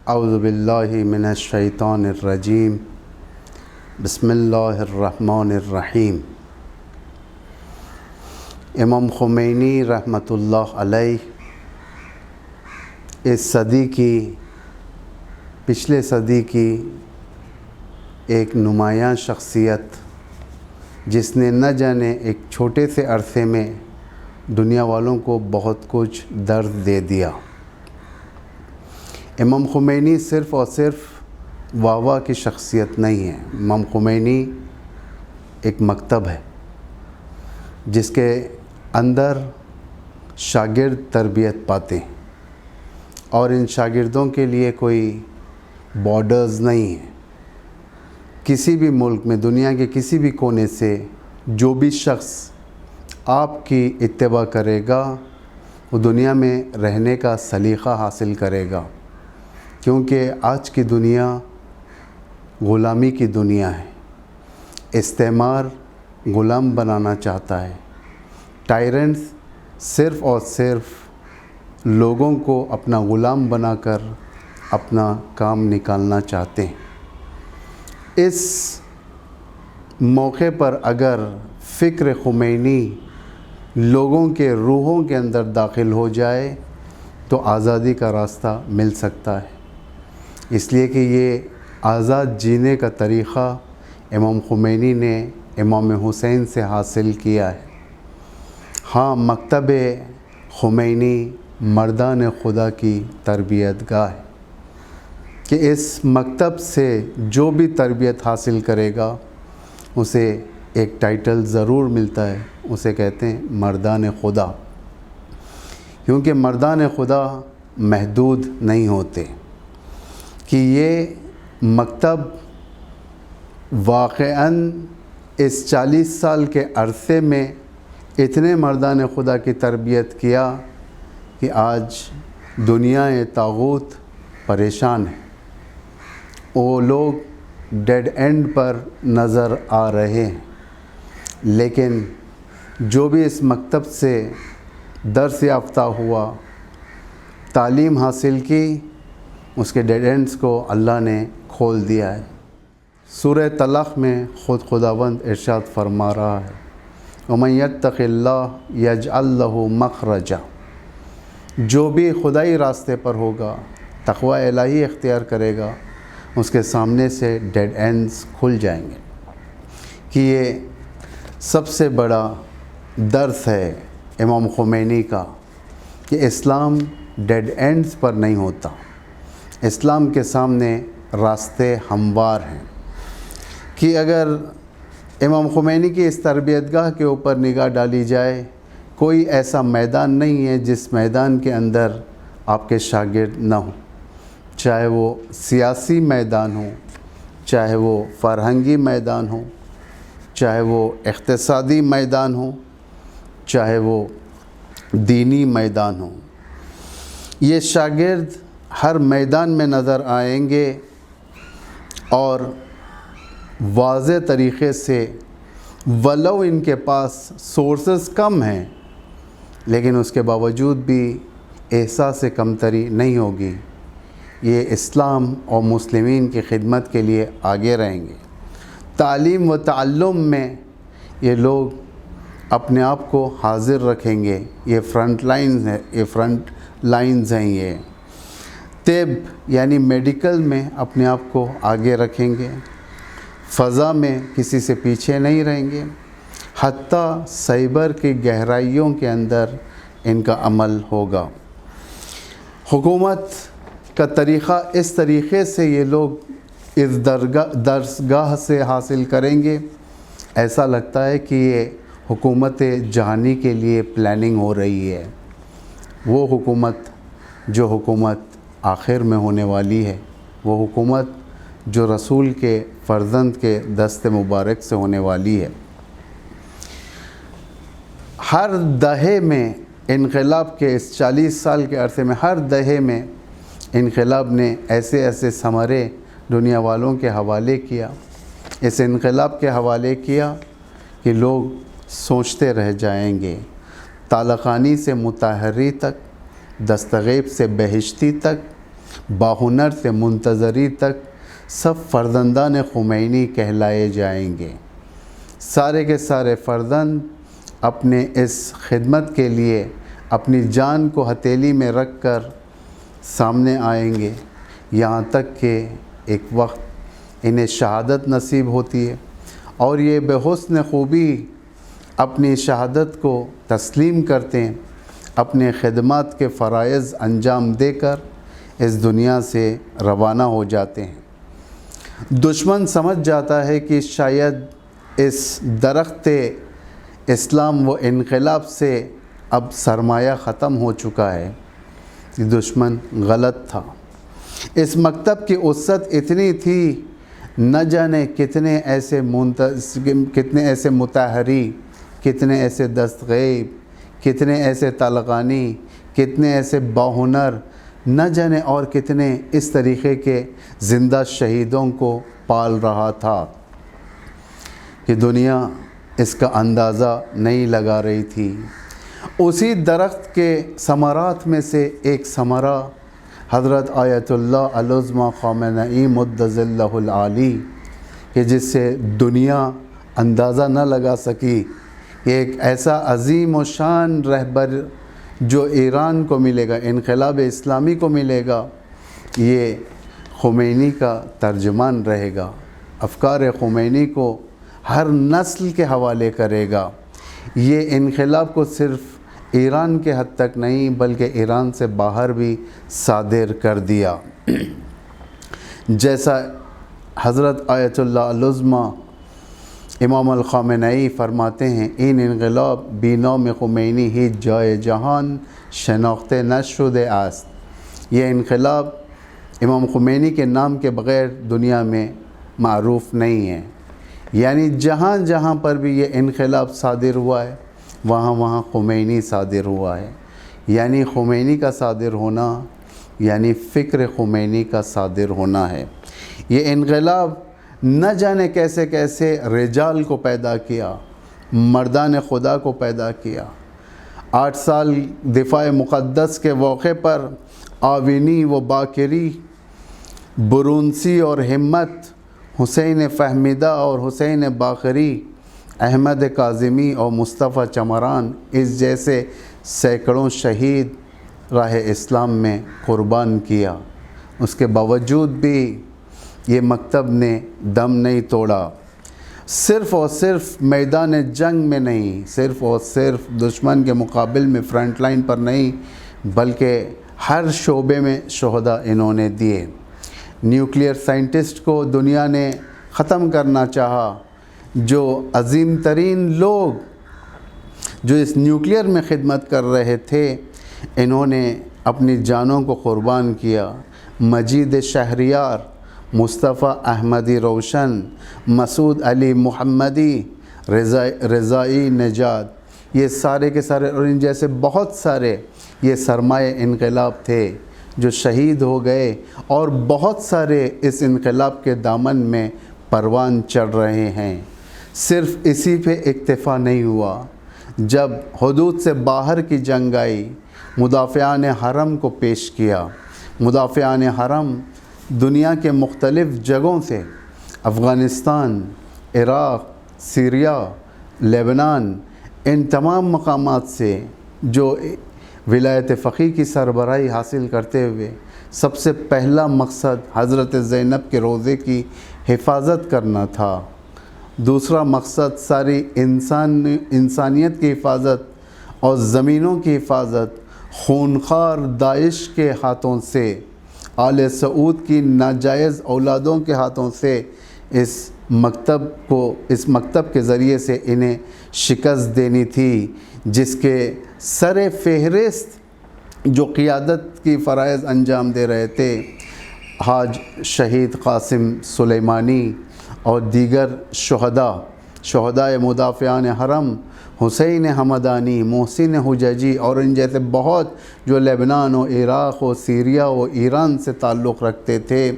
اعوذ باللہ من الشیطان الرجیم بسم اللہ الرحمن الرحیم۔ امام خمینی رحمۃ اللہ علیہ اس پچھلے صدی کی ایک نمایاں شخصیت، جس نے نہ جانے ایک چھوٹے سے عرصے میں دنیا والوں کو بہت کچھ درد دے دیا۔ امام خمینی صرف اور صرف واہ کی شخصیت نہیں ہے۔ امام خمینی ایک مکتب ہے جس کے اندر شاگرد تربیت پاتے ہیں، اور ان شاگردوں کے لیے کوئی بارڈرز نہیں ہیں۔ کسی بھی ملک میں، دنیا کے کسی بھی کونے سے جو بھی شخص آپ کی اتباع کرے گا وہ دنیا میں رہنے کا سلیقہ حاصل کرے گا، کیونکہ آج کی دنیا غلامی کی دنیا ہے۔ استعمار غلام بنانا چاہتا ہے۔ ٹائرنٹس صرف اور صرف لوگوں کو اپنا غلام بنا کر اپنا کام نکالنا چاہتے ہیں۔ اس موقع پر اگر فکر خمینی لوگوں کے روحوں کے اندر داخل ہو جائے تو آزادی کا راستہ مل سکتا ہے، اس لیے کہ یہ آزاد جینے کا طریقہ امام خمینی نے امام حسین سے حاصل کیا ہے۔ ہاں، مکتب خمینی مردان خدا کی تربیت گاہ ہے کہ اس مکتب سے جو بھی تربیت حاصل کرے گا اسے ایک ٹائٹل ضرور ملتا ہے، اسے کہتے ہیں مردان خدا، کیونکہ مردان خدا محدود نہیں ہوتے۔ کہ یہ مکتب واقعاً اس 40 سال کے عرصے میں اتنے مردان خدا کی تربیت کیا کہ آج دنیا طاغوت پریشان ہے۔ وہ لوگ ڈیڈ اینڈ پر نظر آ رہے ہیں، لیکن جو بھی اس مکتب سے درس یافتہ ہوا، تعلیم حاصل کی، اس کے ڈیڈ اینڈز کو اللہ نے کھول دیا ہے۔ سورہ طلاق میں خود خداوند ارشاد فرما رہا ہے، وَمَن يَتَّقِ اللَّهَ يَجْعَلْ لَهُ مَخْرَجًا۔ جو بھی خدائی راستے پر ہوگا، تقوی الہی اختیار کرے گا، اس کے سامنے سے ڈیڈ اینڈز کھل جائیں گے۔ کہ یہ سب سے بڑا درس ہے امام خمینی کا کہ اسلام ڈیڈ اینڈز پر نہیں ہوتا۔ اسلام کے سامنے راستے ہموار ہیں۔ کہ اگر امام خمینی کی اس تربیت گاہ کے اوپر نگاہ ڈالی جائے، کوئی ایسا میدان نہیں ہے جس میدان کے اندر آپ کے شاگرد نہ ہوں، چاہے وہ سیاسی میدان ہو، چاہے وہ فرہنگی میدان ہو، چاہے وہ اقتصادی میدان ہو، چاہے وہ دینی میدان ہو۔ یہ شاگرد ہر میدان میں نظر آئیں گے، اور واضح طریقے سے ولو ان کے پاس سورسز کم ہیں، لیکن اس کے باوجود بھی احساس کمتری نہیں ہوگی۔ یہ اسلام اور مسلمین کی خدمت کے لیے آگے رہیں گے۔ تعلیم و تعلم میں یہ لوگ اپنے آپ کو حاضر رکھیں گے۔ یہ فرنٹ لائنز ہیں۔ یہ طب یعنی میڈیکل میں اپنے آپ کو آگے رکھیں گے، فضا میں کسی سے پیچھے نہیں رہیں گے، حتیٰ سائبر کی گہرائیوں کے اندر ان کا عمل ہوگا۔ حکومت کا طریقہ اس طریقے سے یہ لوگ اس درسگاہ سے حاصل کریں گے، ایسا لگتا ہے کہ یہ حکومت جہانی کے لیے پلاننگ ہو رہی ہے۔ وہ حکومت جو حکومت آخر میں ہونے والی ہے، وہ حکومت جو رسول کے فرزند کے دست مبارک سے ہونے والی ہے۔ ہر دہے میں انقلاب کے اس 40 سال کے عرصے میں ہر دہے میں انقلاب نے ایسے ایسے ثمرے دنیا والوں کے حوالے کیا، اس انقلاب کے حوالے کیا کہ لوگ سوچتے رہ جائیں گے۔ طالقانی سے مطہری تک، دستغیب سے بہشتی تک، باہنر سے منتظری تک سب فرزندان خمینی کہلائے جائیں گے۔ سارے کے سارے فرزند اپنے اس خدمت کے لیے اپنی جان کو ہتھیلی میں رکھ کر سامنے آئیں گے، یہاں تک کہ ایک وقت انہیں شہادت نصیب ہوتی ہے، اور یہ بے حسن خوبی اپنی شہادت کو تسلیم کرتے ہیں، اپنے خدمات کے فرائض انجام دے کر اس دنیا سے روانہ ہو جاتے ہیں۔ دشمن سمجھ جاتا ہے کہ شاید اس درخت اسلام و انقلاب سے اب سرمایہ ختم ہو چکا ہے۔ دشمن غلط تھا۔ اس مکتب کی وسعت اتنی تھی، نہ جانے کتنے ایسے متحری، کتنے ایسے دستغیب، کتنے ایسے طلقانی، کتنے ایسے باہنر، نہ جانے اور کتنے اس طریقے کے زندہ شہیدوں کو پال رہا تھا کہ دنیا اس کا اندازہ نہیں لگا رہی تھی۔ اسی درخت کے ثمرات میں سے ایک ثمرہ حضرت آیت اللہ العظمیٰ خامنئی مد ظلہ العالی، کہ جس سے دنیا اندازہ نہ لگا سکی کہ ایک ایسا عظیم و شان رہبر جو ایران کو ملے گا، انقلاب اسلامی کو ملے گا، یہ خمینی کا ترجمان رہے گا، افکار خمینی کو ہر نسل کے حوالے کرے گا۔ یہ انقلاب کو صرف ایران کے حد تک نہیں بلکہ ایران سے باہر بھی صادر کر دیا۔ جیسا حضرت آیت اللہ العظمیٰ امام الخامنئی فرماتے ہیں، این انقلاب بی نام خمینی ہی جائے جہان شناخته نشده است۔ یہ انقلاب امام خمینی کے نام کے بغیر دنیا میں معروف نہیں ہے، یعنی جہاں جہاں پر بھی یہ انقلاب صادر ہوا ہے وہاں وہاں خمینی صادر ہوا ہے، یعنی خمینی کا صادر ہونا یعنی فکر خمینی کا صادر ہونا ہے۔ یہ انقلاب نہ جانے کیسے کیسے رجال کو پیدا کیا، مردان خدا کو پیدا کیا۔ 8 سال دفاع مقدس کے موقع پر آوینی و باکری، برونسی اور ہمت، حسین فہمیدہ اور حسین باقری، احمد کاظمی اور مصطفیٰ چمران اس جیسے سینکڑوں شہید راہ اسلام میں قربان کیا۔ اس کے باوجود بھی یہ مکتب نے دم نہیں توڑا، صرف اور صرف میدان جنگ میں نہیں، صرف اور صرف دشمن کے مقابل میں فرنٹ لائن پر نہیں بلکہ ہر شعبے میں شہداء انہوں نے دیے۔ نیوکلیئر سائنٹسٹ کو دنیا نے ختم کرنا چاہا، جو عظیم ترین لوگ جو اس نیوکلیئر میں خدمت کر رہے تھے انہوں نے اپنی جانوں کو قربان کیا۔ مجید شہریار، مصطفیٰ احمدی روشن، مسعود علی محمدی، رضائی نجات، یہ سارے کے سارے اور ان جیسے بہت سارے یہ سرمایہ انقلاب تھے جو شہید ہو گئے، اور بہت سارے اس انقلاب کے دامن میں پروان چڑھ رہے ہیں۔ صرف اسی پہ اکتفا نہیں ہوا، جب حدود سے باہر کی جنگ آئی مدافعان حرم کو پیش کیا۔ مدافعان حرم دنیا کے مختلف جگہوں سے، افغانستان، عراق، سیریا، لیبنان، ان تمام مقامات سے جو ولایت فقیہ کی سربراہی حاصل کرتے ہوئے سب سے پہلا مقصد حضرت زینب کے روضے کی حفاظت کرنا تھا، دوسرا مقصد ساری انسانیت کی حفاظت اور زمینوں کی حفاظت خونخوار داعش کے ہاتھوں سے، آل سعود کی ناجائز اولادوں کے ہاتھوں سے اس مکتب کے ذریعے سے انہیں شکست دینی تھی، جس کے سر فہرست جو قیادت کی فرائض انجام دے رہے تھے حاج شہید قاسم سلیمانی اور دیگر شہداء مدافعان حرم، حسین حمدانی، محسن حججی اور ان جیسے بہت جو لیبنان و عراق و سیریا و ایران سے تعلق رکھتے تھے،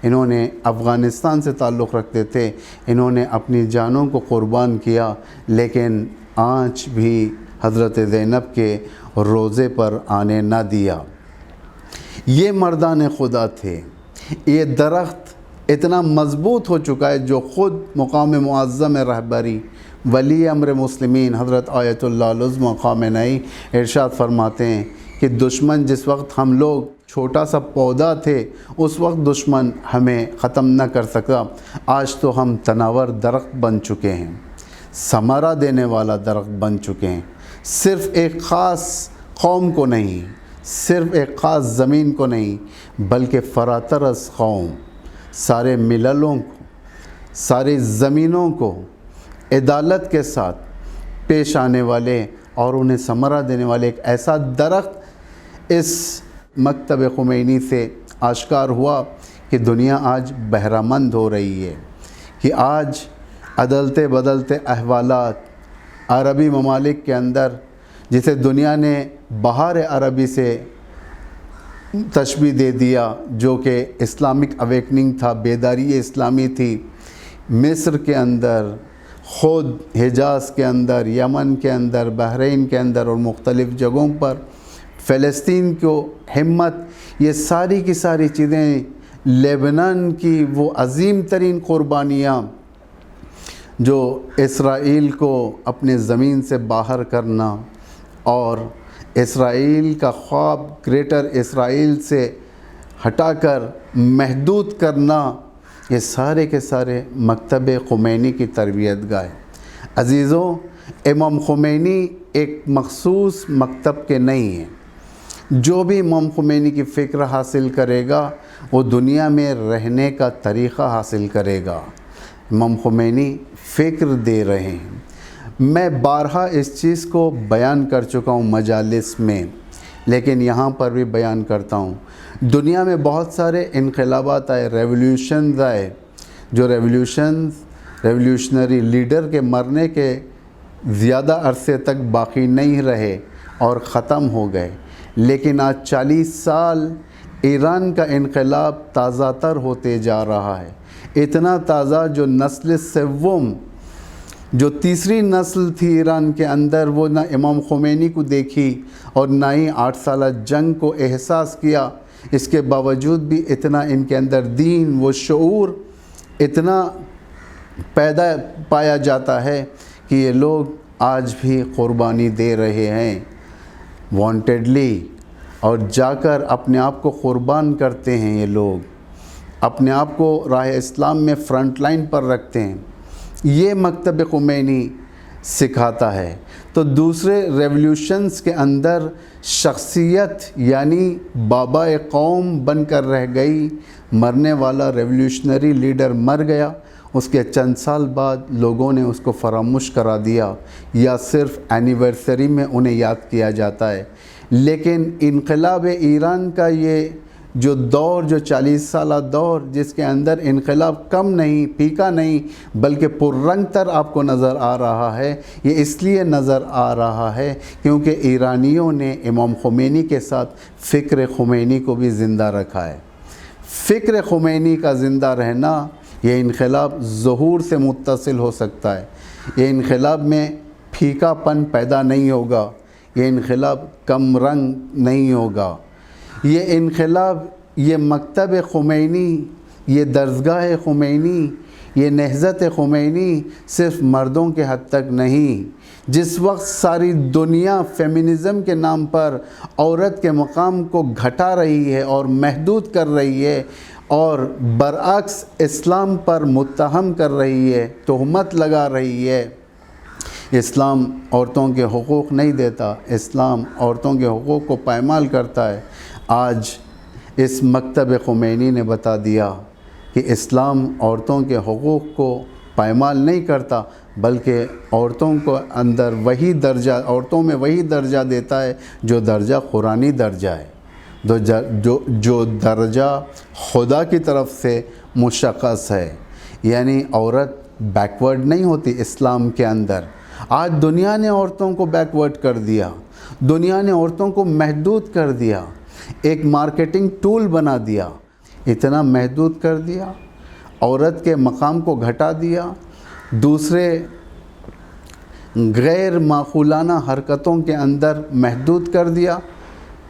انہوں نے افغانستان سے تعلق رکھتے تھے، انہوں نے اپنی جانوں کو قربان کیا، لیکن آنچ بھی حضرت زینب کے روضے پر آنے نہ دیا۔ یہ مردان خدا تھے۔ یہ درخت اتنا مضبوط ہو چکا ہے جو خود مقام معظم رہبری ولی امر مسلمین حضرت آیت اللہ العظمی خامنئی ارشاد فرماتے ہیں کہ دشمن جس وقت ہم لوگ چھوٹا سا پودا تھے اس وقت دشمن ہمیں ختم نہ کر سکا، آج تو ہم تناور درخت بن چکے ہیں، ثمرہ دینے والا درخت بن چکے ہیں، صرف ایک خاص قوم کو نہیں، صرف ایک خاص زمین کو نہیں، بلکہ فراترس قوم، سارے مللوں کو، ساری زمینوں کو عدالت کے ساتھ پیش آنے والے اور انہیں ثمرہ دینے والے ایک ایسا درخت اس مکتب خمینی سے آشکار ہوا کہ دنیا آج بہرہ مند ہو رہی ہے، کہ آج عدلتے بدلتے احوالات عربی ممالک کے اندر، جسے دنیا نے بہار عربی سے تشبیہ دے دیا، جو کہ اسلامک اویکننگ تھا، بیداری اسلامی تھی، مصر کے اندر، خود حجاز کے اندر، یمن کے اندر، بحرین کے اندر اور مختلف جگہوں پر فلسطین کو ہمت، یہ ساری کی ساری چیزیں، لیبنان کی وہ عظیم ترین قربانیاں جو اسرائیل کو اپنے زمین سے باہر کرنا اور اسرائیل کا خواب گریٹر اسرائیل سے ہٹا کر محدود کرنا، یہ سارے کے سارے مکتب خمینی کی تربیت گاہ۔ عزیزوں، امام خمینی ایک مخصوص مکتب کے نہیں ہیں۔ جو بھی امام خمینی کی فکر حاصل کرے گا وہ دنیا میں رہنے کا طریقہ حاصل کرے گا۔ امام خمینی فکر دے رہے ہیں۔ میں بارہا اس چیز کو بیان کر چکا ہوں مجالس میں، لیکن یہاں پر بھی بیان کرتا ہوں۔ دنیا میں بہت سارے انقلابات آئے، ریولیوشنز آئے، جو ریولیوشنری لیڈر کے مرنے کے زیادہ عرصے تک باقی نہیں رہے اور ختم ہو گئے، لیکن آج 40 سال ایران کا انقلاب تازہ تر ہوتے جا رہا ہے، اتنا تازہ جو نسل سوم، جو تیسری نسل تھی ایران کے اندر، وہ نہ امام خمینی کو دیکھی اور نہ ہی 8 سالہ جنگ کو احساس کیا۔ اس کے باوجود بھی اتنا ان کے اندر دین و شعور اتنا پیدا پایا جاتا ہے کہ یہ لوگ آج بھی قربانی دے رہے ہیں وانٹیڈلی، اور جا کر اپنے آپ کو قربان کرتے ہیں۔ یہ لوگ اپنے آپ کو راہ اسلام میں فرنٹ لائن پر رکھتے ہیں۔ یہ مکتب خمینی سکھاتا ہے۔ تو دوسرے ریولیوشنز کے اندر شخصیت یعنی بابا قوم بن کر رہ گئی، مرنے والا ریولیوشنری لیڈر مر گیا، اس کے چند سال بعد لوگوں نے اس کو فراموش کرا دیا یا صرف اینیورسری میں انہیں یاد کیا جاتا ہے۔ لیکن انقلاب ایران کا یہ جو دور، جو 40 سالہ دور، جس کے اندر انقلاب کم نہیں، پھیکا نہیں، بلکہ پررنگ تر آپ کو نظر آ رہا ہے، یہ اس لیے نظر آ رہا ہے کیونکہ ایرانیوں نے امام خمینی کے ساتھ فکر خمینی کو بھی زندہ رکھا ہے۔ فکر خمینی کا زندہ رہنا، یہ انقلاب ظہور سے متصل ہو سکتا ہے۔ یہ انقلاب میں پھیکا پن پیدا نہیں ہوگا، یہ انقلاب کم رنگ نہیں ہوگا۔ یہ انقلاب، یہ مکتب خمینی، یہ درسگاہ خمینی، یہ نہضت خمینی صرف مردوں کے حد تک نہیں۔ جس وقت ساری دنیا فیمنزم کے نام پر عورت کے مقام کو گھٹا رہی ہے اور محدود کر رہی ہے اور برعکس اسلام پر متہم کر رہی ہے، تہمت لگا رہی ہے، اسلام عورتوں کے حقوق نہیں دیتا، اسلام عورتوں کے حقوق کو پائمال کرتا ہے، آج اس مکتب خمینی نے بتا دیا کہ اسلام عورتوں کے حقوق کو پائمال نہیں کرتا، بلکہ عورتوں کو اندر وہی درجہ، عورتوں میں وہی درجہ دیتا ہے جو درجہ قرآنی درجہ ہے، جو درجہ خدا کی طرف سے مشخص ہے۔ یعنی عورت بیکورڈ نہیں ہوتی اسلام کے اندر۔ آج دنیا نے عورتوں کو بیکورڈ کر دیا، دنیا نے عورتوں کو محدود کر دیا، ایک مارکیٹنگ ٹول بنا دیا، اتنا محدود کر دیا، عورت کے مقام کو گھٹا دیا، دوسرے غیر معقولانہ حرکتوں کے اندر محدود کر دیا،